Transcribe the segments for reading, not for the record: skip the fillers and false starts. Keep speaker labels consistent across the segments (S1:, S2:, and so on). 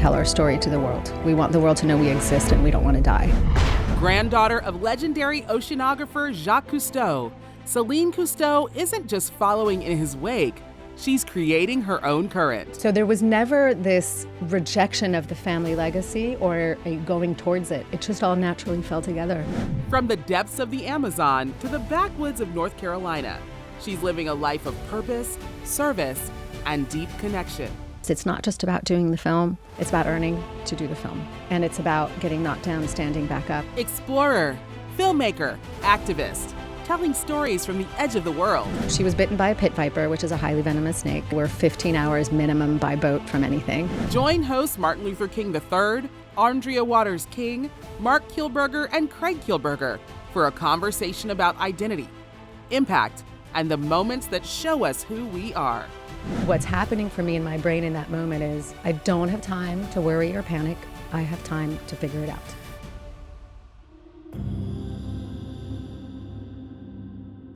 S1: tell our story to the world. We want the world to know we exist and we don't want to die.
S2: Granddaughter of legendary oceanographer Jacques Cousteau, Celine Cousteau isn't just following in his wake, she's creating her own current.
S1: So there was never this rejection of the family legacy or a going towards it. It just all naturally fell together.
S2: From the depths of the Amazon to the backwoods of North Carolina, she's living a life of purpose, service, and deep connection.
S1: It's not just about doing the film, it's about earning to do the film. And it's about getting knocked down, standing back up.
S2: Explorer, filmmaker, activist, telling stories from the edge of the world.
S1: She was bitten by a pit viper, which is a highly venomous snake. We're 15 hours minimum by boat from anything.
S2: Join hosts Martin Luther King III, Arndrea Waters King, Marc Kielburger, and Craig Kielburger for a conversation about identity, impact, and the moments that show us who we are.
S1: What's happening for me in my brain in that moment is I don't have time to worry or panic. I have time to figure it out.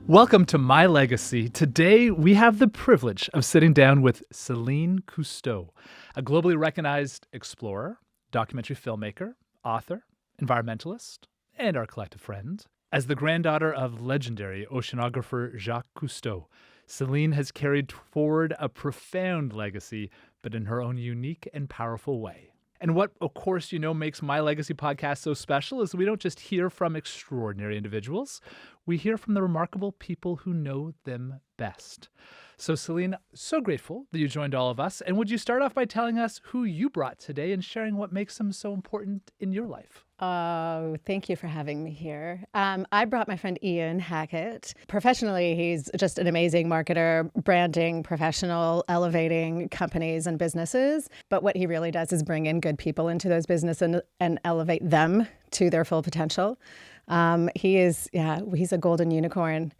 S3: Welcome to My Legacy. Today, we have the privilege of sitting down with Celine Cousteau, a globally recognized explorer, documentary filmmaker, author, environmentalist, and our collective friend. As the granddaughter of legendary oceanographer Jacques Cousteau, Celine has carried forward a profound legacy, but in her own unique and powerful way. And what, of course, makes My Legacy podcast so special is we don't just hear from extraordinary individuals. We hear from the remarkable people who know them best. So, Celine, so grateful that you joined all of us. And would you start off by telling us who you brought today and sharing what makes them so important in your life?
S1: Oh, thank you for having me here. I brought my friend Ian Hackett. Professionally, he's just an amazing marketer, branding professional, elevating companies and businesses. But what he really does is bring in good people into those businesses and elevate them to their full potential. He's a golden unicorn.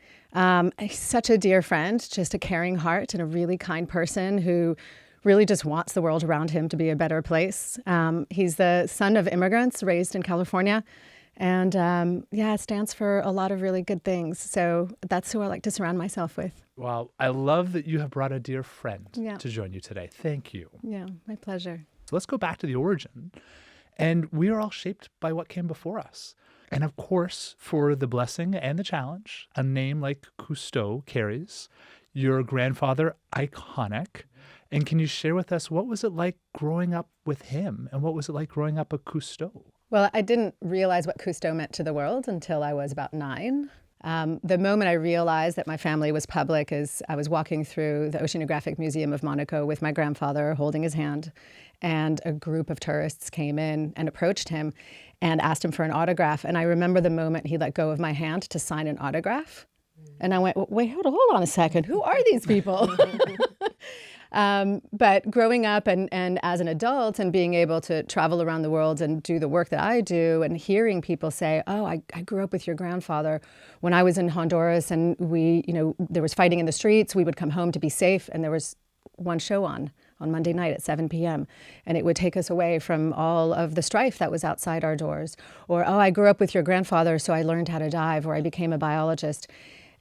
S1: He's such a dear friend, just a caring heart and a really kind person who really just wants the world around him to be a better place. He's the son of immigrants raised in California and stands for a lot of really good things. So that's who I like to surround myself with.
S3: Wow. I love that you have brought a dear friend to join you today. Thank you.
S1: Yeah, my pleasure.
S3: So let's go back to the origin. And we are all shaped by what came before us. And of course, for the blessing and the challenge, a name like Cousteau carries. Your grandfather, iconic. And can you share with us, what was it like growing up with him? And what was it like growing up a Cousteau?
S1: Well, I didn't realize what Cousteau meant to the world until I was about 9. The moment I realized that my family was public is I was walking through the Oceanographic Museum of Monaco with my grandfather holding his hand, and a group of tourists came in and approached him and asked him for an autograph. And I remember the moment he let go of my hand to sign an autograph. And I went, wait, hold on a second. Who are these people? But growing up and as an adult and being able to travel around the world and do the work that I do and hearing people say, oh, I grew up with your grandfather. When I was in Honduras and there was fighting in the streets, we would come home to be safe. And there was one show on Monday night at 7 p.m. And it would take us away from all of the strife that was outside our doors. Or, oh, I grew up with your grandfather, so I learned how to dive, or I became a biologist.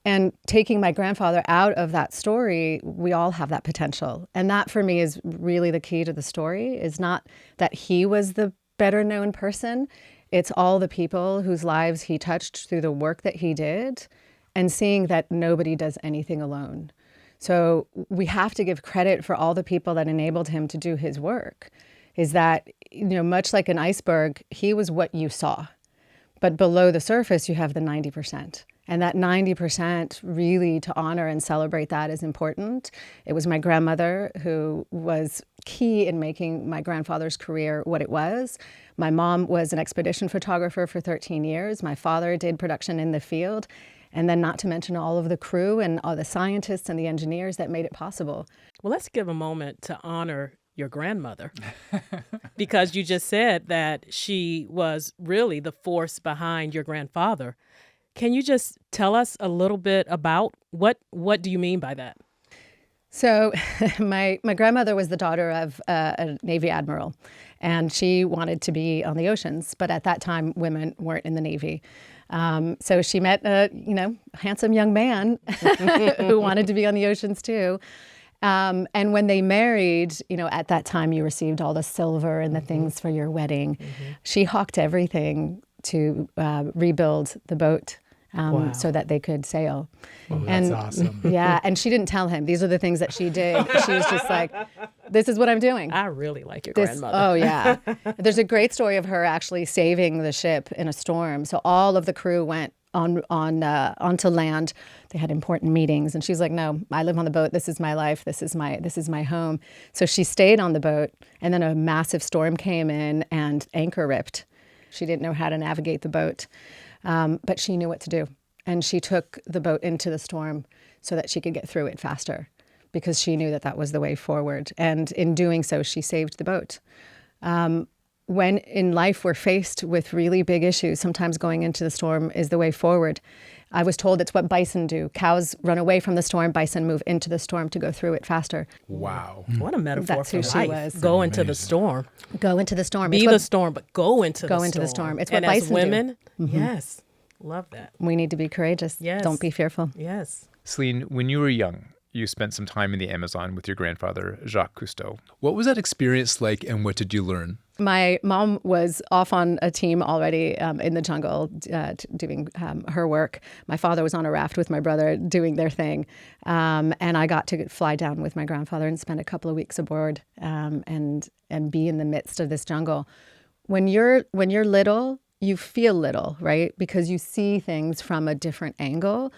S1: And taking my grandfather out of that story, we all have that potential. And that for me is really the key to the story, is not that he was the better known person. It's all the people whose lives he touched through the work that he did, and seeing that nobody does anything alone. So we have to give credit for all the people that enabled him to do his work. Is that, much like an iceberg, he was what you saw. But below the surface, you have the 90%. And that 90%, really to honor and celebrate that is important. It was my grandmother who was key in making my grandfather's career what it was. My mom was an expedition photographer for 13 years. My father did production in the field. And then not to mention all of the crew and all the scientists and the engineers that made it possible.
S4: Well, let's give a moment to honor your grandmother, because you just said that she was really the force behind your grandfather. Can you just tell us a little bit about what do you mean by that?
S1: So my grandmother was the daughter of a Navy admiral, and she wanted to be on the oceans. But at that time, women weren't in the Navy. So she met a handsome young man who wanted to be on the oceans too. And when they married, at that time you received all the silver and the things for your wedding. She hawked everything to rebuild the boat so that they could sail.
S3: Oh, that's
S1: And
S3: awesome.
S1: yeah, and she didn't tell him. These are the things that she did. She was just like, this is what I'm doing.
S4: I really like your grandmother.
S1: Oh, yeah. There's a great story of her actually saving the ship in a storm. So all of the crew went onto land. They had important meetings, and she's like, "No, I live on the boat. This is my life. This is my home." So she stayed on the boat, and then a massive storm came in, and anchor ripped. She didn't know how to navigate the boat, but she knew what to do, and she took the boat into the storm so that she could get through it faster, because she knew that that was the way forward. And in doing so, she saved the boat. When in life we're faced with really big issues, sometimes going into the storm is the way forward. I was told it's what bison do. Cows run away from the storm, bison move into the storm to go through it faster.
S3: Wow.
S4: What a metaphor
S1: That's
S4: for
S1: who she
S4: life.
S1: was.
S4: Go into the storm.
S1: Go into the storm.
S4: Be
S1: It's
S4: the
S1: what-
S4: storm, but go into
S1: Go
S4: the storm.
S1: into the storm. It's
S4: and
S1: what
S4: as
S1: bison do.
S4: women, yes, love that.
S1: We need to be courageous.
S4: Yes.
S1: Don't be fearful.
S4: Yes.
S5: Celine, when you were young, you spent some time in the Amazon with your grandfather, Jacques Cousteau. What was that experience like, and what did you learn?
S1: My mom was off on a team already in the jungle doing her work. My father was on a raft with my brother doing their thing. And I got to fly down with my grandfather and spend a couple of weeks aboard and be in the midst of this jungle. When you're little, you feel little, right? Because you see things from a different angle.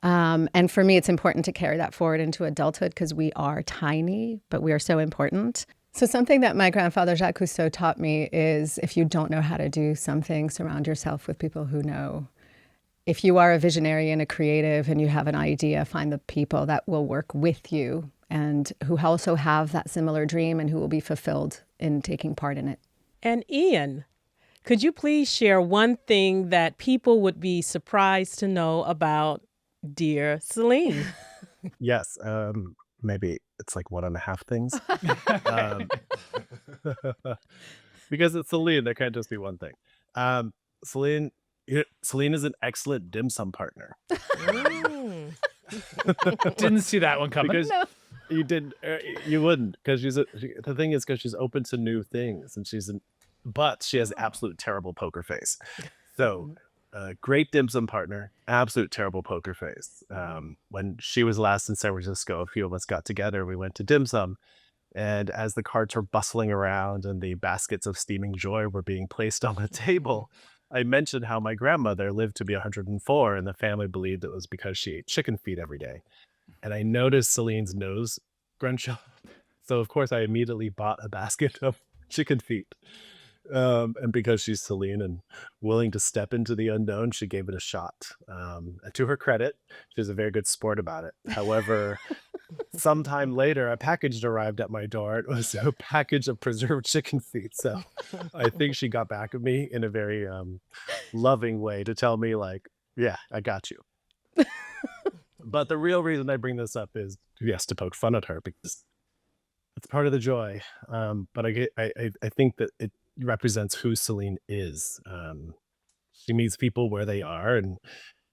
S1: And for me, it's important to carry that forward into adulthood because we are tiny, but we are so important. So something that my grandfather, Jacques Cousteau, taught me is if you don't know how to do something, surround yourself with people who know. If you are a visionary and a creative and you have an idea, find the people that will work with you and who also have that similar dream and who will be fulfilled in taking part in it.
S4: And Ian, could you please share one thing that people would be surprised to know about dear Celine?
S6: Yes, maybe it's like 1.5 things. Um, because it's Celine, there can't just be one thing. Celine is an excellent dim sum partner.
S4: Mm.
S3: Didn't see that one coming.
S6: Because you wouldn't, because the thing is, because she's open to new things, and but she has absolute terrible poker face. So great dim sum partner, absolute terrible poker face. When she was last in San Francisco, a few of us got together, we went to dim sum, and as the carts were bustling around and the baskets of steaming joy were being placed on the table, I mentioned how my grandmother lived to be 104, and the family believed it was because she ate chicken feet every day. And I noticed Celine's nose scrunch up. So of course I immediately bought a basket of chicken feet. And because she's Celine and willing to step into the unknown, she gave it a shot. And to her credit, she was a very good sport about it. However, sometime later, a package arrived at my door. It was a package of preserved chicken feet. So I think she got back at me in a very loving way to tell me, like, yeah, I got you. But the real reason I bring this up is, yes, to poke fun at her, because it's part of the joy. But I think that it represents who Celine is. She meets people where they are, and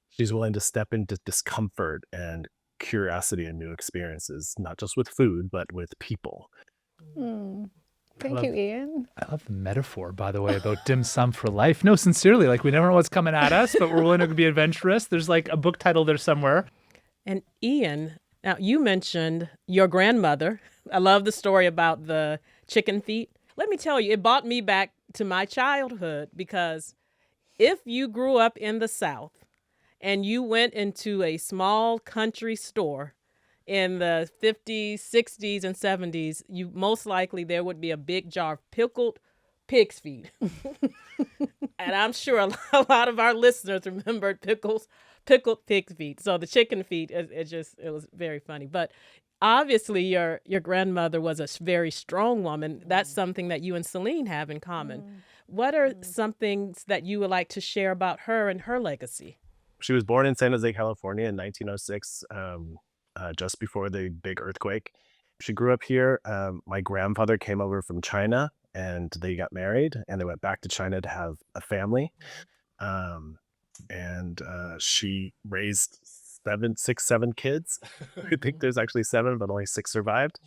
S6: she's willing to step into discomfort and curiosity and new experiences, not just with food, but with people.
S1: Thank you, Ian.
S3: I love the metaphor, by the way, about dim sum for life. No, sincerely, like we never know what's coming at us, but we're willing to be adventurous. There's like a book title there somewhere.
S4: And Ian, now you mentioned your grandmother. I love the story about the chicken feet. Let me tell you, it brought me back to my childhood, because if you grew up in the South and you went into a small country store in the 50s, 60s, and 70s, you most likely there would be a big jar of pickled pig's feet. And I'm sure a lot of our listeners remembered pickled pig's feet. So the chicken feet, it was very funny. But obviously, your grandmother was a very strong woman. That's something that you and Celine have in common. What are some things that you would like to share about her and her legacy?
S6: She was born in San Jose, California in 1906, just before the big earthquake. She grew up here. My grandfather came over from China, and they got married, and they went back to China to have a family. And she raised 7 kids. I think there's actually 7, but only 6 survived.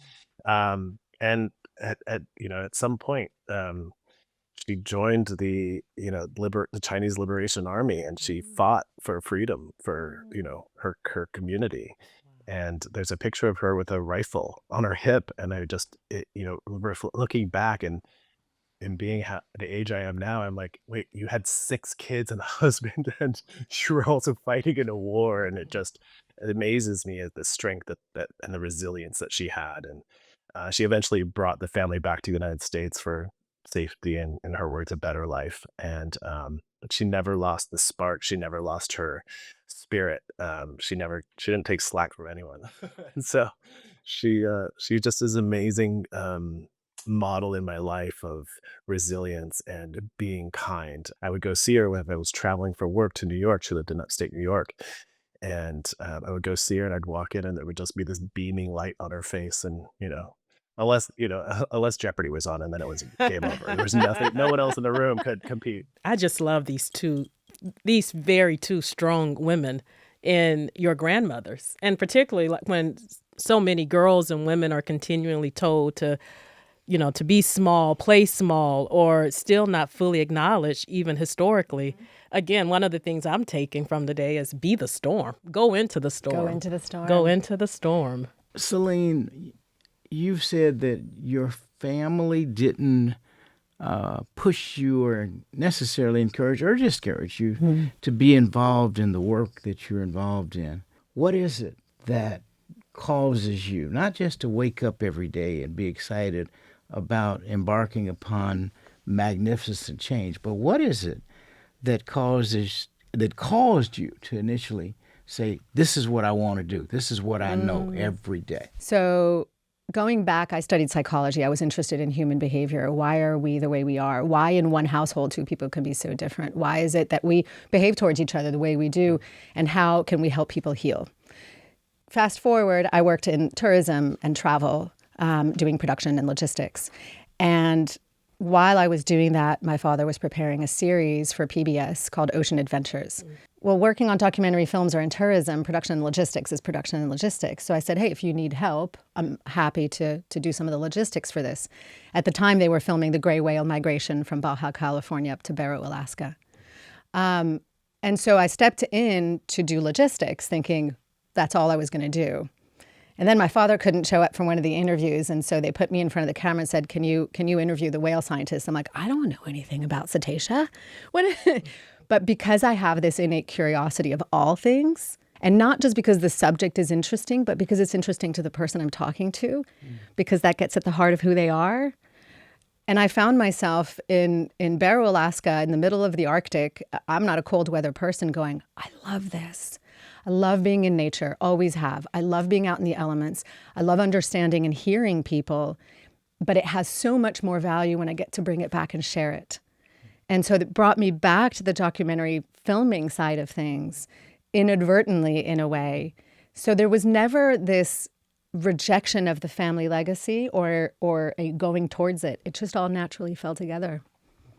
S6: And at some point, she joined the Chinese Liberation Army, and she fought for freedom for, her community. And there's a picture of her with a rifle on her hip, and looking back and being the age I am now, I'm like, wait, you had 6 kids and a husband, and you were also fighting in a war, and it amazes me at the strength that and the resilience that she had. And she eventually brought the family back to the United States for safety and, in her words, a better life. And but she never lost the spark. She never lost her spirit. She didn't take slack from anyone. And so she just is an amazing model in my life of resilience and being kind. I would go see her when I was traveling for work to New York. She lived in upstate New York. And I would go see her, and I'd walk in, and there would just be this beaming light on her face. And, unless Jeopardy was on, and then it was game over. There was nothing, no one else in the room could compete.
S4: I just love these very two strong women in your grandmothers. And particularly like when so many girls and women are continually told to be small, play small, or still not fully acknowledged, even historically. Again, one of the things I'm taking from the day is be the storm. Go into the storm.
S1: Go into the storm.
S4: Go into the storm.
S7: Celine, you've said that your family didn't push you or necessarily encourage or discourage you to be involved in the work that you're involved in. What is it that causes you not just to wake up every day and be excited about embarking upon magnificent change, but what is it that caused you to initially say, this is what I want to do, this is what I know every day?
S1: So going back, I studied psychology. I was interested in human behavior. Why are we the way we are? Why in one household 2 people can be so different? Why is it that we behave towards each other the way we do? And how can we help people heal? Fast forward, I worked in tourism and travel, doing production and logistics. And while I was doing that, my father was preparing a series for PBS called Ocean Adventures. Well, working on documentary films or in tourism, production and logistics is production and logistics. So I said, hey, if you need help, I'm happy to do some of the logistics for this. At the time, they were filming the gray whale migration from Baja California up to Barrow, Alaska. And so I stepped in to do logistics, thinking that's all I was going to do. And then my father couldn't show up for one of the interviews, and so they put me in front of the camera and said, can you interview the whale scientist? I'm like, I don't know anything about cetacea. But because I have this innate curiosity of all things, and not just because the subject is interesting, but because it's interesting to the person I'm talking to, because that gets at the heart of who they are. And I found myself in Barrow, Alaska, in the middle of the Arctic. I'm not a cold weather person, going, I love this. I love being in nature, always have. I love being out in the elements. I love understanding and hearing people, but it has so much more value when I get to bring it back and share it. And so that brought me back to the documentary filming side of things, inadvertently in a way. So there was never this rejection of the family legacy or a going towards it. It just all naturally fell together.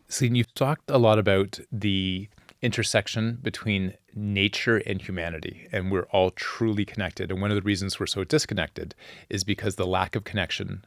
S5: Celine, you've talked a lot about the intersection between nature and humanity, and we're all truly connected. And one of the reasons we're so disconnected is because the lack of connection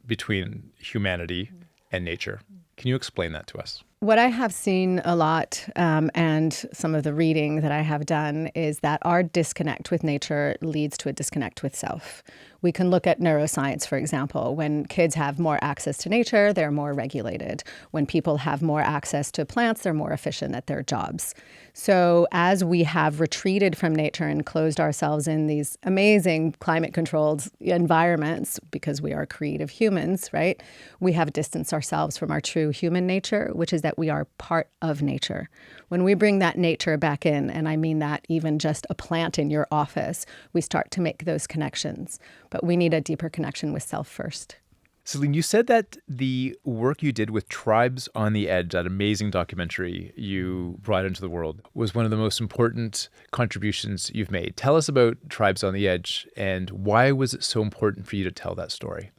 S5: between humanity and nature. Can you explain that to us?
S1: What I have seen a lot, and some of the reading that I have done, is that our disconnect with nature leads to a disconnect with self. We can look at neuroscience, for example. When kids have more access to nature, they're more regulated. When people have more access to plants, they're more efficient at their jobs. So as we have retreated from nature and closed ourselves in these amazing climate-controlled environments, because we are creative humans, right? We have distanced ourselves from our true human nature, which is that we are part of nature. When we bring that nature back in, and I mean that even just a plant in your office, we start to make those connections. But we need a deeper connection with self first.
S5: Celine, you said that the work you did with Tribes on the Edge, that amazing documentary you brought into the world, was one of the most important contributions you've made. Tell us about Tribes on the Edge and why was it so important for you to tell that story?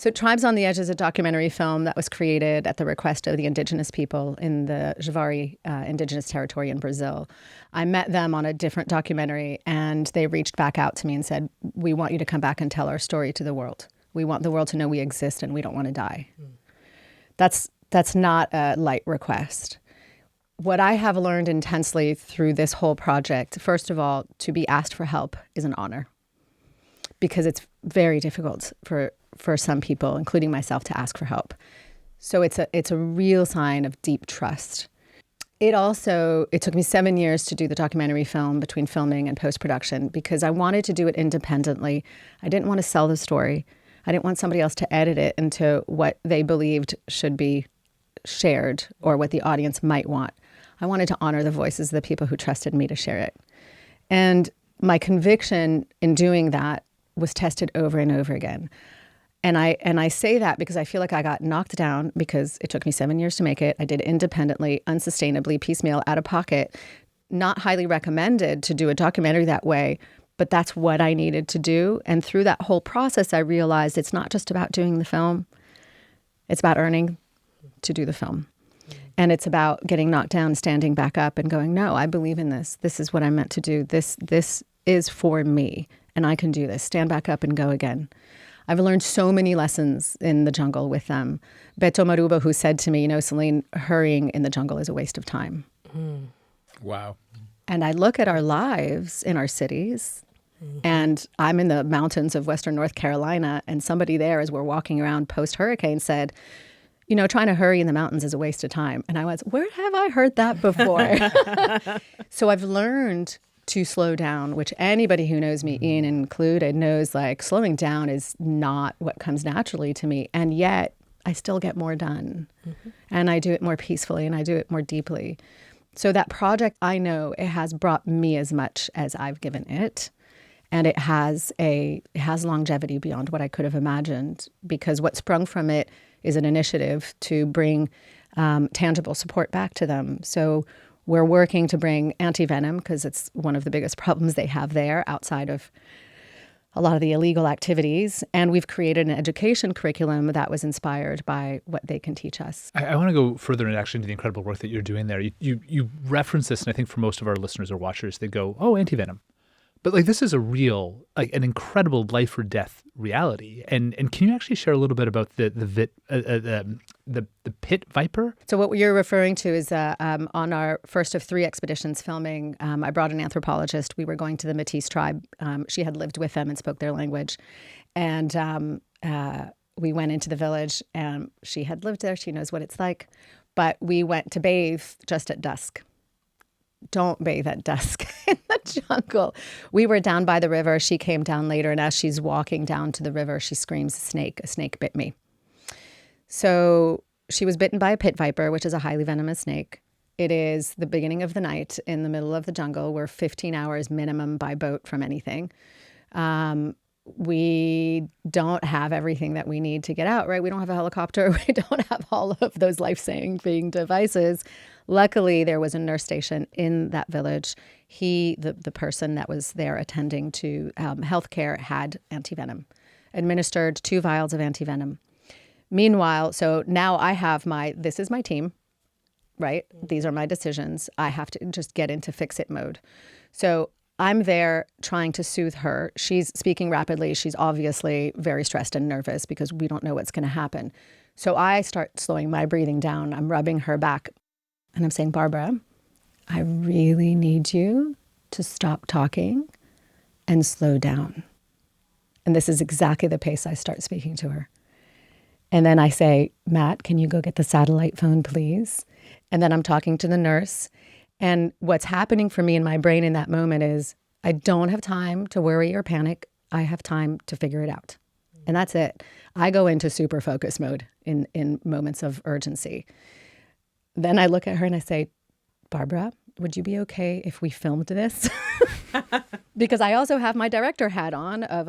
S1: So Tribes on the Edge is a documentary film that was created at the request of the indigenous people in the Javari indigenous territory in Brazil. I met them on a different documentary, and they reached back out to me and said, we want you to come back and tell our story to the world. We want the world to know we exist and we don't want to die. That's not a light request. What I have learned intensely through this whole project, first of all, to be asked for help is an honor, because it's very difficult for some people, including myself, to ask for help. So it's a real sign of deep trust. It took me 7 years to do the documentary film between filming and post-production, because I wanted to do it independently. I didn't want to sell the story. I didn't want somebody else to edit it into what they believed should be shared or what the audience might want. I wanted to honor the voices of the people who trusted me to share it. And my conviction in doing that was tested over and over again. And I say that because I feel like I got knocked down because it took me 7 years to make it. I did it independently, unsustainably, piecemeal, out of pocket. Not highly recommended to do a documentary that way, but that's what I needed to do. And through that whole process, I realized it's not just about doing the film. It's about earning to do the film. And it's about getting knocked down, standing back up and going, no, I believe in this. This is what I'm meant to do. This is for me, and I can do this. Stand back up and go again. I've learned so many lessons in the jungle with them. Beto Maruba, who said to me, Celine, hurrying in the jungle is a waste of time.
S5: Wow.
S1: And I look at our lives in our cities, and I'm in the mountains of Western North Carolina, and somebody there, as we're walking around post-hurricane, said, trying to hurry in the mountains is a waste of time. And I was, where have I heard that before? So I've learned to slow down, which anybody who knows me, Ian included, knows like slowing down is not what comes naturally to me. And yet I still get more done. And I do it more peacefully and I do it more deeply. So that project, I know it has brought me as much as I've given it. And it has longevity beyond what I could have imagined, because what sprung from it is an initiative to bring tangible support back to them. So we're working to bring anti-venom, because it's one of the biggest problems they have there outside of a lot of the illegal activities. And we've created an education curriculum that was inspired by what they can teach us.
S3: I want to go further into the incredible work that you're doing there. You reference this, and I think for most of our listeners or watchers, they go, oh, anti-venom. But this is a real, an incredible life or death reality. And can you actually share a little bit about the pit viper?
S1: So what you're referring to is on our first of 3 expeditions filming, I brought an anthropologist. We were going to the Métis tribe. She had lived with them and spoke their language. And we went into the village, and she had lived there. She knows what it's like. But we went to bathe just at dusk. Don't bathe at dusk in the jungle. We were down by the river. She came down later, and as she's walking down to the river, she screams, a snake bit me. So she was bitten by a pit viper, which is a highly venomous snake. It is the beginning of the night in the middle of the jungle. We're 15 hours minimum by boat from anything. We don't have everything that we need to get out, right? We don't have a helicopter. We don't have all of those life-saving devices. Luckily, there was a nurse station in that village. The person that was there attending to healthcare, had antivenom, administered 2 vials of antivenom. Meanwhile, so now I have this is my team, right? These are my decisions. I have to just get into fix-it mode. So I'm there trying to soothe her. She's speaking rapidly. She's obviously very stressed and nervous because we don't know what's going to happen. So I start slowing my breathing down. I'm rubbing her back. And I'm saying, Barbara, I really need you to stop talking and slow down. And this is exactly the pace I start speaking to her. And then I say, Matt, can you go get the satellite phone, please? And then I'm talking to the nurse. And what's happening for me in my brain in that moment is I don't have time to worry or panic. I have time to figure it out. And that's it. I go into super focus mode in moments of urgency. Then I look at her and I say, Barbara, would you be okay if we filmed this? Because I also have my director hat on of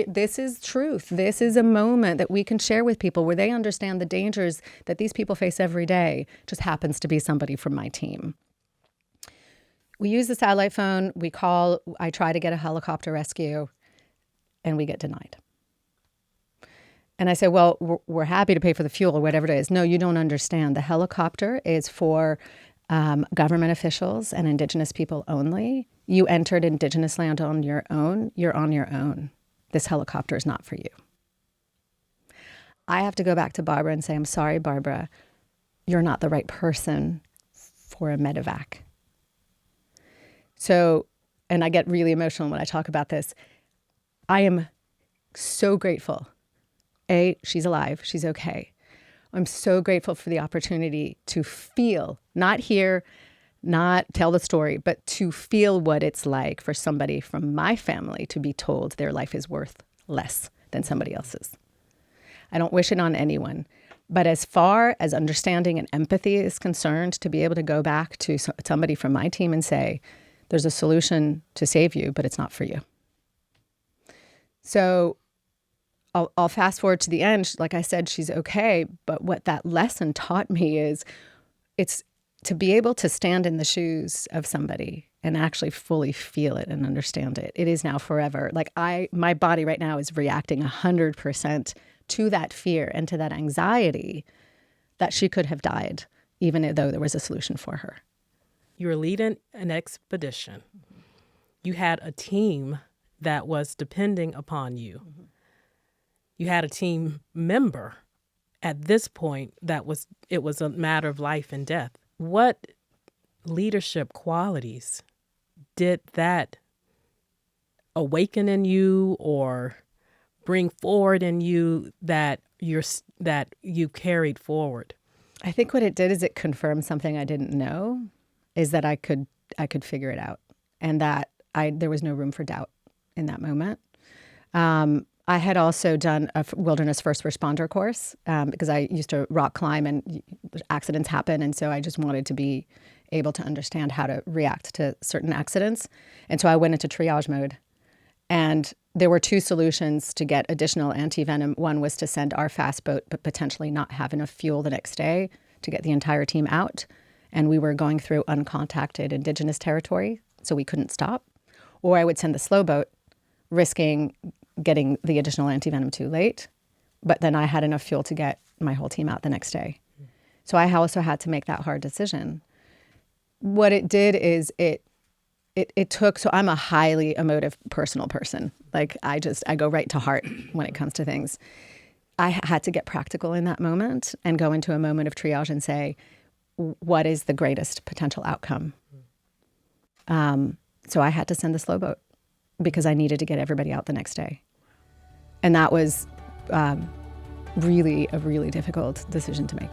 S1: this is truth. This is a moment that we can share with people where they understand the dangers that these people face every day. Just happens to be somebody from my team. We use the satellite phone. We call. I try to get a helicopter rescue, and we get denied. And I said, well, we're happy to pay for the fuel or whatever it is. No, you don't understand. The helicopter is for government officials and Indigenous people only. You entered Indigenous land on your own. You're on your own. This helicopter is not for you. I have to go back to Barbara and say, I'm sorry, Barbara, you're not the right person for a medevac. So, and I get really emotional when I talk about this. I am so grateful. A, she's alive. She's okay. I'm so grateful for the opportunity to feel, not hear, not tell the story, but to feel what it's like for somebody from my family to be told their life is worth less than somebody else's. I don't wish it on anyone. But as far as understanding and empathy is concerned, to be able to go back to somebody from my team and say, there's a solution to save you, but it's not for you. So I'll fast forward to the end. Like I said, she's okay. But what that lesson taught me is it's to be able to stand in the shoes of somebody and actually fully feel it and understand it. It is now forever. Like my body right now is reacting 100% to that fear and to that anxiety that she could have died, even though there was a solution for her.
S4: You were leading an expedition. You had a team that was depending upon you. Mm-hmm. You had a team member at this point it was a matter of life and death. What leadership qualities did that awaken in you or bring forward in you that you carried forward?
S1: I think what it did is it confirmed something I didn't know, is that I could figure it out, and that there was no room for doubt in that moment. I had also done a wilderness first responder course because I used to rock climb and accidents happen. And so I just wanted to be able to understand how to react to certain accidents. And so I went into triage mode. And there were two solutions to get additional anti-venom. One was to send our fast boat, but potentially not have enough fuel the next day to get the entire team out. And we were going through uncontacted Indigenous territory, so we couldn't stop. Or I would send the slow boat, risking getting the additional anti-venom too late, but then I had enough fuel to get my whole team out the next day. So I also had to make that hard decision. What it did is it took, so I'm a highly emotive personal person. Like I go right to heart when it comes to things. I had to get practical in that moment and go into a moment of triage and say, what is the greatest potential outcome? So I had to send the slow boat because I needed to get everybody out the next day. And that was really a really difficult decision to make.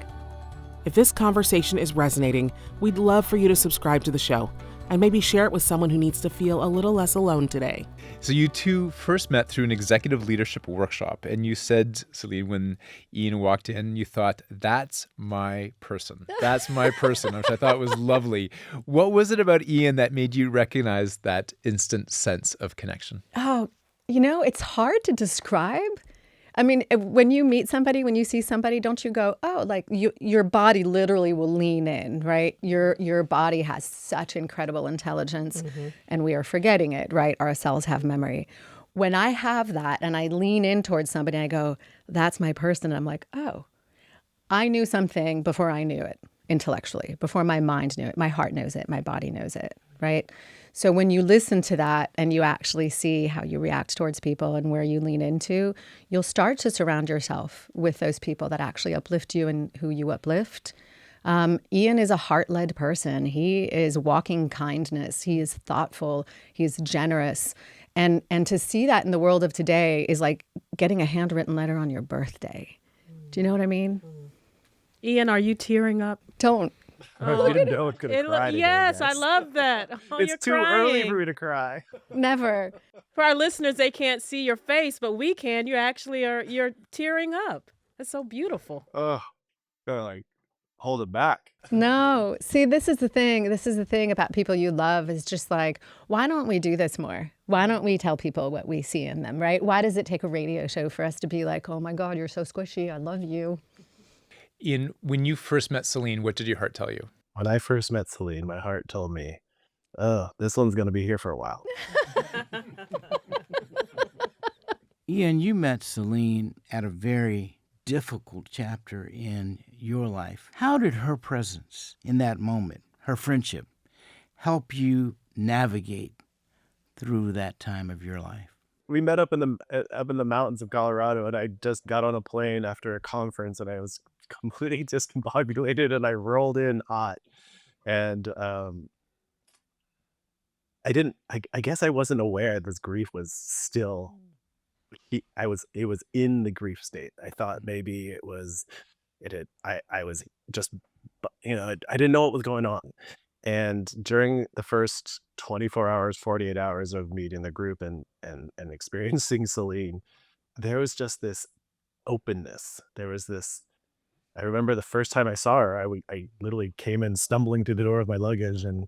S2: If this conversation is resonating, we'd love for you to subscribe to the show and maybe share it with someone who needs to feel a little less alone today.
S5: So you two first met through an executive leadership workshop, and you said, Celine, when Ian walked in, you thought, that's my person. That's my person, which I thought was lovely. What was it about Ian that made you recognize that instant sense of connection?
S1: Oh, it's hard to describe. I mean, when you meet somebody, when you see somebody, don't you go, oh, like your body literally will lean in, right? Your body has such incredible intelligence, and we are forgetting it, right? Our cells have memory. When I have that and I lean in towards somebody, I go, that's my person. And I'm like, oh, I knew something before I knew it intellectually, before my mind knew it. My heart knows it. My body knows it, right? So when you listen to that and you actually see how you react towards people and where you lean into, you'll start to surround yourself with those people that actually uplift you and who you uplift. Ian is a heart-led person. He is walking kindness. He is thoughtful. He is generous. And to see that in the world of today is like getting a handwritten letter on your birthday. Do you know what I mean?
S4: Ian, are you tearing up?
S1: Don't.
S6: Oh, you didn't know it could have cried again,
S4: yes, I love that. Oh,
S6: it's
S4: you're
S6: too
S4: crying.
S6: early for me to cry.
S1: Never.
S4: For our listeners, they can't see your face, but we can. You actually you're tearing up. That's so beautiful.
S6: Oh, gotta like hold it back.
S1: No. See, this is the thing. This is the thing about people you love is just like, why don't we do this more? Why don't we tell people what we see in them, right? Why does it take a radio show for us to be like, oh my God, you're so squishy. I love you.
S5: Ian, when you first met Celine, what did your heart tell you?
S6: When I first met Celine, my heart told me, oh, this one's going to be here for a while.
S7: Ian, you met Celine at a very difficult chapter in your life. How did her presence in that moment, her friendship, help you navigate through that time of your life?
S6: We met up in the mountains of Colorado, and I just got on a plane after a conference, and I was completely discombobulated, and I rolled in hot. And I guess I wasn't aware this grief was still. It was in the grief state. I thought maybe I was just, I didn't know what was going on. And during the first 24 hours, 48 hours of meeting the group and experiencing Celine, there was just this openness. There was this, I remember the first time I saw her, I literally came in stumbling through the door of my luggage, and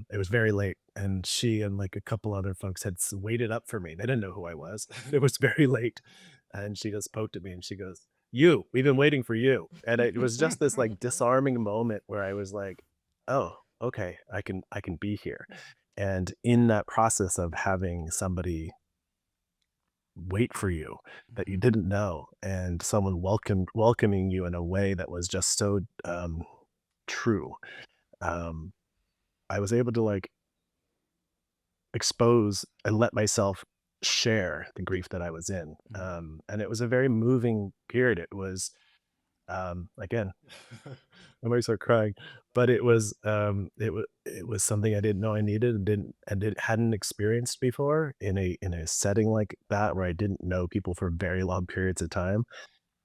S6: it was very late, and she and like a couple other folks had waited up for me. They didn't know who I was. It was very late, and she just poked at me and she goes, we've been waiting for you. And it was just this like disarming moment where I was like, oh, okay, I can be here. And in that process of having somebody wait for you that you didn't know, and someone welcoming you in a way that was just so true, I was able to like expose and let myself share the grief that I was in. And it was a very moving period. It was, again, I might start crying, but it was something I didn't know I needed and hadn't experienced before in a setting like that, where I didn't know people for very long periods of time.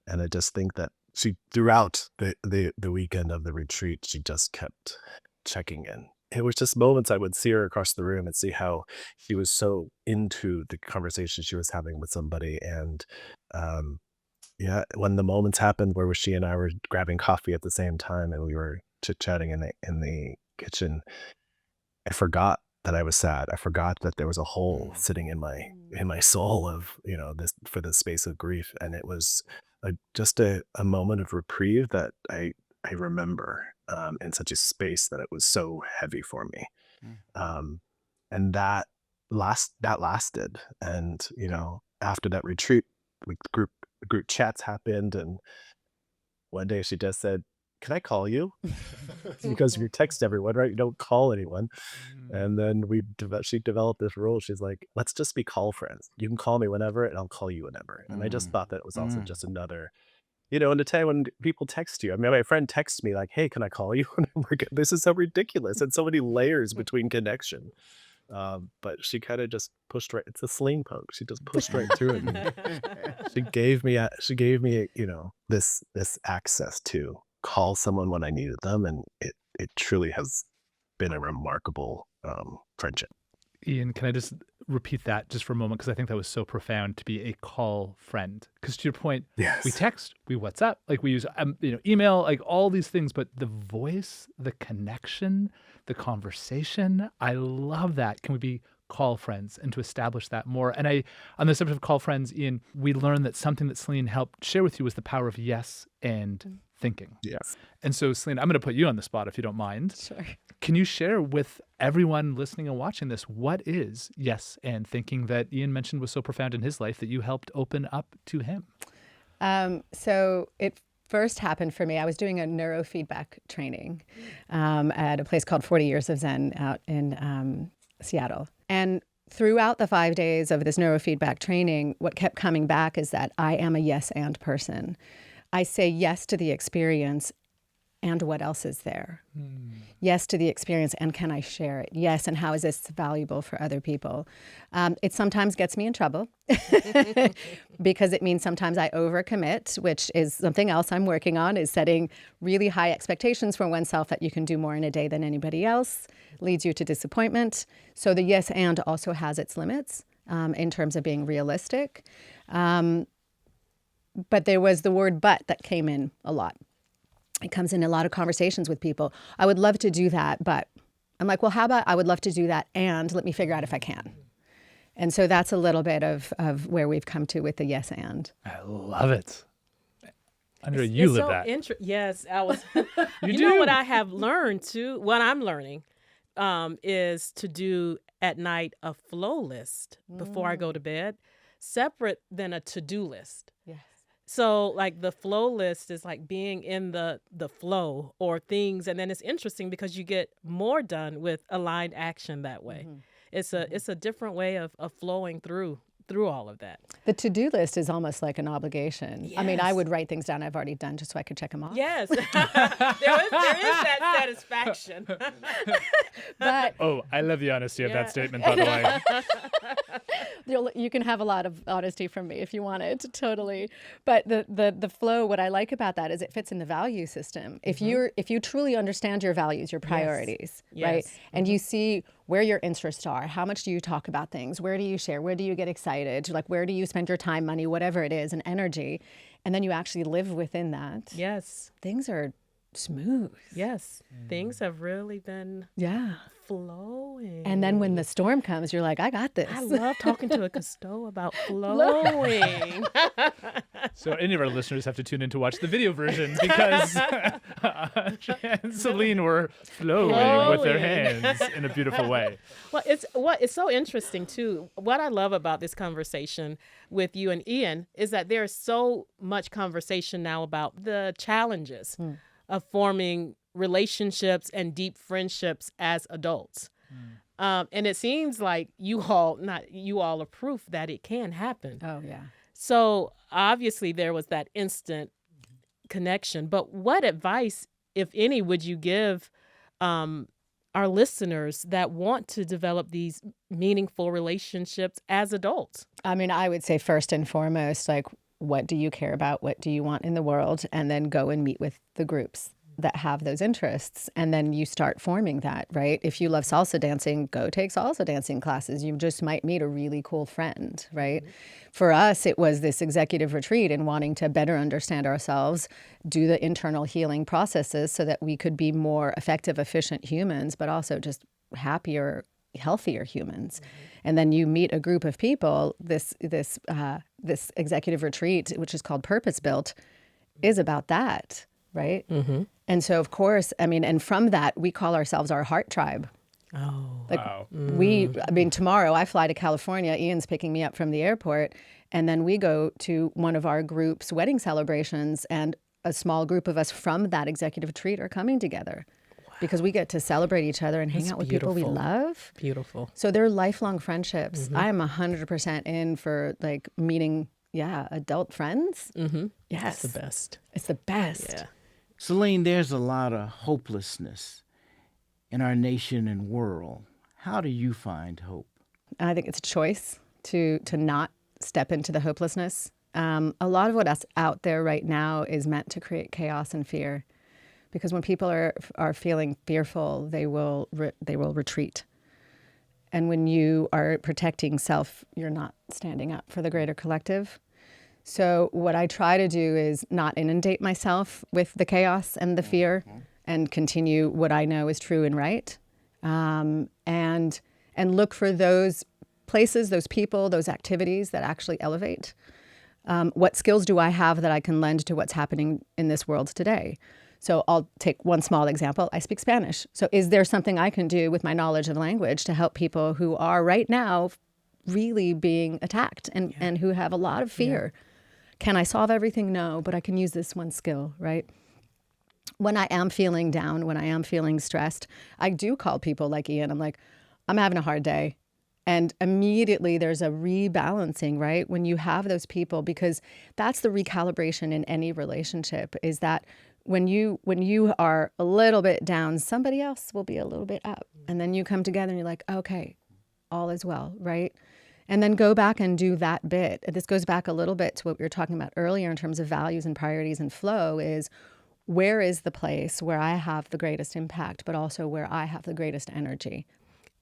S6: And I just think that she, throughout the weekend of the retreat, she just kept checking in. It was just moments I would see her across the room and see how she was so into the conversation she was having with somebody. And when the moments happened where she and I were grabbing coffee at the same time and we were chit-chatting in the kitchen, I forgot that I was sad. I forgot that there was a hole sitting in my soul of, this, for the space of grief. And it was just a moment of reprieve that I remember in such a space that it was so heavy for me. And that lasted. And, after that retreat, group chats happened. And one day she just said, can I call you? Because you text everyone, right? You don't call anyone. And then she developed this rule. She's like, let's just be call friends. You can call me whenever and I'll call you whenever. And I just thought that it was also just another, in a time when people text you. I mean, my friend texts me like, hey, can I call you? And I'm like, this is so ridiculous. And so many layers between connection. But she kind of just pushed right. It's a Celine poke. She just pushed right through it. She gave me, this access to call someone when I needed them. And it truly has been a remarkable friendship.
S3: Ian, can I just repeat that just for a moment? Because I think that was so profound, to be a call friend. Because to your point,
S6: yes,
S3: we text, we WhatsApp, like we use email, like all these things, but the voice, the connection, the conversation, I love that. Can we be call friends and to establish that more? And on the subject of call friends, Ian, we learned that something that Celine helped share with you was the power of yes and thinking.
S6: Yes.
S3: And so, Celine, I'm going to put you on the spot if you don't mind.
S1: Sure.
S3: Can you share with everyone listening and watching this, what is yes and thinking that Ian mentioned was so profound in his life that you helped open up to him?
S1: So it first happened for me. I was doing a neurofeedback training at a place called 40 Years of Zen out in Seattle. And throughout the 5 days of this neurofeedback training, what kept coming back is that I am a yes and person. I say yes to the experience and what else is there. Yes to the experience and can I share it? Yes, and how is this valuable for other people? It sometimes gets me in trouble because it means sometimes I overcommit, which is something else I'm working on, is setting really high expectations for oneself that you can do more in a day than anybody else, leads you to disappointment. So the yes and also has its limits in terms of being realistic. But there was the word but that came in a lot. It comes in a lot of conversations with people. I would love to do that, but I'm like, well, how about I would love to do that and let me figure out if I can. And so that's a little bit of where we've come to with the yes and.
S3: I love it. Arndrea, you live that.
S4: Yes, I was. You know what I have learned too, what I'm learning is to do at night a flow list before I go to bed. separate than a to-do list.
S1: Yes.
S4: So like the flow list is like being in the flow or things. And then it's interesting because you get more done with aligned action that way. It's a different way of flowing through all of that.
S1: The to-do list is almost like an obligation. I mean, I
S4: Yes.
S1: would write things down I've already done just so I could check them off.
S4: Yes. there is that satisfaction.
S1: But
S3: Oh, I love the honesty of
S4: Yeah.
S3: that statement, by the way.
S1: you can have a lot of honesty from me if you want it, totally. But the flow, what I like about that is it fits in the value system. If you truly understand your values, your priorities, right?
S4: Yes.
S1: And you see where your interests are, how much do you talk about things, where do you share, where do you get excited, like where do you spend your time, money, whatever it is, and energy, and then you actually live within that,
S4: Yes.
S1: things are smooth.
S4: Yes. Things have really been
S1: Yeah.
S4: flowing.
S1: And then when the storm comes, you're like, I got this.
S4: I love talking to a Cousteau about flowing.
S3: So any of our listeners have to tune in to watch the video version because Arndrea and Celine were flowing with their hands in a beautiful way.
S4: Well, it's so interesting too. What I love about this conversation with you and Ian is that there's so much conversation now about the challenges of forming relationships and deep friendships as adults. And it seems like you all are proof that it can happen.
S1: Oh, yeah.
S4: So obviously there was that instant connection. But what advice, if any, would you give our listeners that want to develop these meaningful relationships as adults?
S1: I mean, I would say first and foremost, like, what do you care about? What do you want in the world? And then go and meet with the groups that have those interests. And then you start forming that, right? If you love salsa dancing, go take salsa dancing classes. You just might meet a really cool friend, right? For us, it was this executive retreat and wanting to better understand ourselves, do the internal healing processes so that we could be more effective, efficient humans, but also just happier, healthier humans. And then you meet a group of people. This executive retreat, which is called Purpose Built, is about that, right? And so, of course, I mean, and from that, we call ourselves our heart tribe.
S4: Oh,
S1: Like
S3: Wow.
S1: I mean, tomorrow I fly to California. Ian's picking me up from the airport. And then we go to one of our group's wedding celebrations. And a small group of us from that executive retreat are coming together because we get to celebrate each other and hang
S4: That's
S1: out with people we
S4: beautiful.
S1: love.
S4: beautiful.
S1: So they're lifelong friendships. I am 100% in for like meeting, adult friends. Yes.
S4: That's the best.
S1: It's the best.
S4: Yeah.
S7: Celine, there's a lot of hopelessness in our nation and world. How do you find hope?
S1: I think it's a choice to not step into the hopelessness. A lot of what's out there right now is meant to create chaos and fear, because when people are feeling fearful, they will retreat. And when you are protecting self, you're not standing up for the greater collective. So what I try to do is not inundate myself with the chaos and the fear, and continue what I know is true and right, and look for those places, those people, those activities that actually elevate. What skills do I have that I can lend to what's happening in this world today? So I'll take one small example. I speak Spanish. So is there something I can do with my knowledge of language to help people who are right now really being attacked and who have a lot of fear? Can I solve everything? No, but I can use this one skill, right? When I am feeling down, when I am feeling stressed, I do call people like Ian. I'm like, I'm having a hard day. And immediately there's a rebalancing, right? When you have those people, because that's the recalibration in any relationship, is that when you are a little bit down, somebody else will be a little bit up. And then you come together and you're like, okay, all is well, right? And then go back and do that bit. This goes back a little bit to what we were talking about earlier in terms of values and priorities and flow, is where is the place where I have the greatest impact, but also where I have the greatest energy.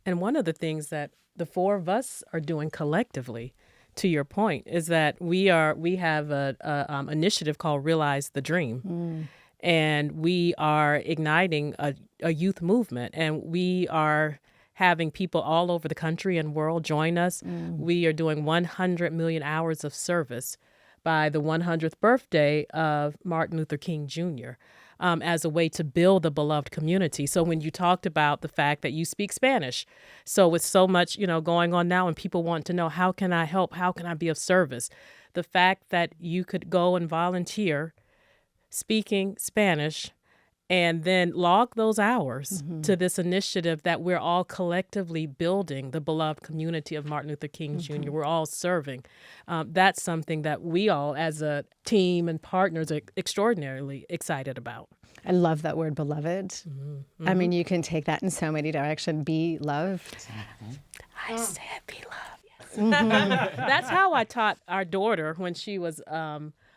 S4: And one of the things that the four of us are doing collectively, to your point, is that we have a initiative called Realize the Dream. And we are igniting a youth movement, and we are having people all over the country and world join us. We are doing 100 million hours of service. by the 100th birthday of Martin Luther King Jr. As a way to build a beloved community. So when you talked about the fact that you speak Spanish, so with so much, going on now and people want to know, how can I help? How can I be of service? The fact that you could go and volunteer speaking Spanish and then log those hours to this initiative that we're all collectively building, the beloved community of Martin Luther King Jr. We're all serving. That's something that we all as a team and partners are extraordinarily excited about.
S1: I love that word, beloved. I mean, you can take that in so many directions. Be loved.
S4: I said be loved. That's how I taught our daughter when she was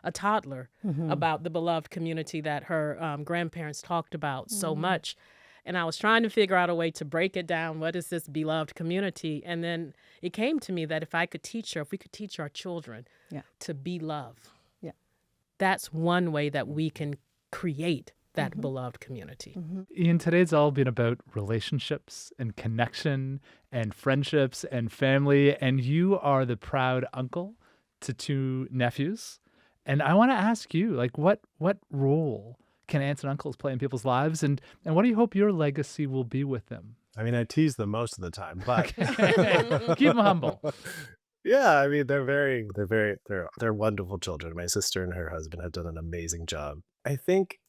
S4: a toddler about the beloved community that her grandparents talked about so much. And I was trying to figure out a way to break it down. What is this beloved community? And then it came to me that if we could teach our children to be love, that's one way that we can create that beloved community.
S3: Ian, today's all been about relationships and connection and friendships and family. And you are the proud uncle to 2 nephews. And I want to ask you, what role can aunts and uncles play in people's lives? And what do you hope your legacy will be with them?
S6: I mean, I tease them most of the time, but
S3: Keep them humble.
S6: yeah, I mean, they're wonderful children. My sister and her husband have done an amazing job. I think,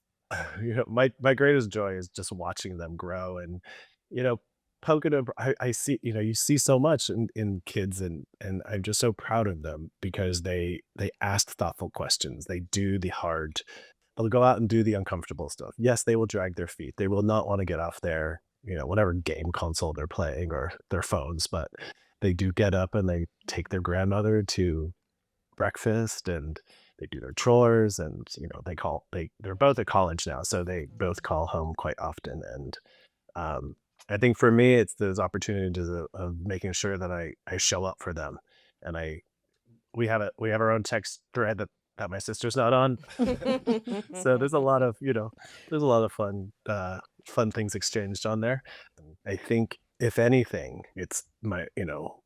S6: my greatest joy is just watching them grow and, poking them. I see, you see so much in kids, and I'm just so proud of them because they ask thoughtful questions. They do they'll go out and do the uncomfortable stuff. Yes, they will drag their feet. They will not want to get off their, whatever game console they're playing or their phones, but they do get up and they take their grandmother to breakfast and they do their chores, and they're both at college now, so they both call home quite often. And I think for me, it's those opportunities of making sure that I show up for them, and we have our own text thread that my sister's not on, so there's a lot of fun things exchanged on there. I think if anything, it's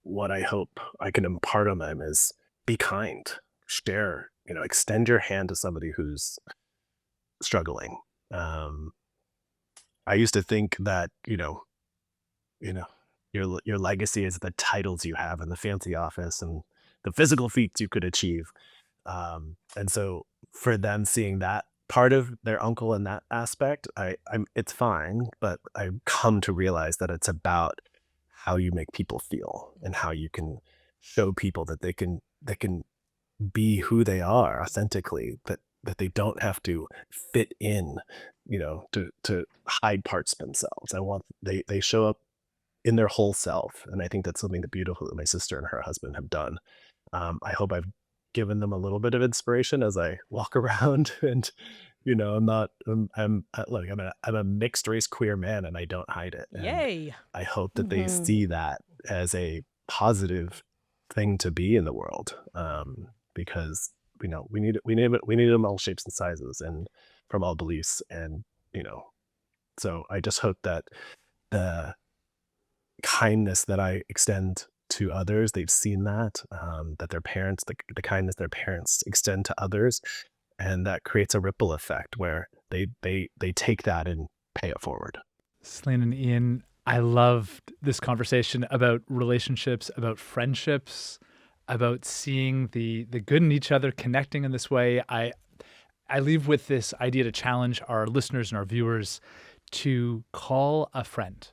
S6: what I hope I can impart on them is be kind, share, extend your hand to somebody who's struggling. I used to think that, your legacy is the titles you have in the fancy office and the physical feats you could achieve. And so for them seeing that part of their uncle in that aspect, it's fine, but I've come to realize that it's about how you make people feel and how you can show people that they can be who they are authentically, that they don't have to fit in, to hide parts of themselves. I want they show up in their whole self, and I think that's something beautiful that my sister and her husband have done. I hope I've given them a little bit of inspiration as I walk around, and I'm a mixed race queer man, and I don't hide it. And
S4: Yay!
S6: I hope that they see that as a positive thing to be in the world, because we need them all shapes and sizes and from all beliefs, and so I just hope that the kindness that I extend to others, they've seen that their parents, the kindness their parents extend to others, and that creates a ripple effect where they take that and pay it forward.
S3: Céline and Ian, I loved this conversation about relationships, about friendships, about seeing the good in each other, connecting in this way. I leave with this idea to challenge our listeners and our viewers to call a friend,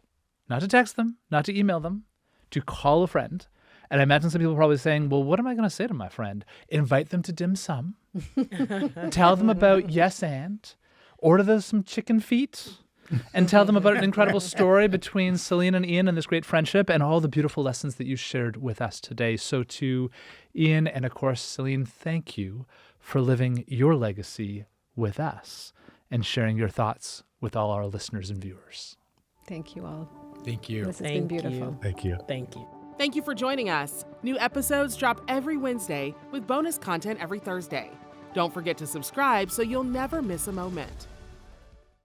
S3: not to text them, not to email them, to call a friend. And I imagine some people are probably saying, well, what am I going to say to my friend? Invite them to dim sum, tell them about yes and, order them some chicken feet, and tell them about an incredible story between Céline and Ian and this great friendship and all the beautiful lessons that you shared with us today. So to Ian and, of course, Céline, thank you for living your legacy with us and sharing your thoughts with all our listeners and viewers.
S1: Thank you all.
S5: Thank you.
S1: This has been beautiful.
S6: Thank you.
S4: Thank you.
S2: Thank you for joining us. New episodes drop every Wednesday with bonus content every Thursday. Don't forget to subscribe so you'll never miss a moment.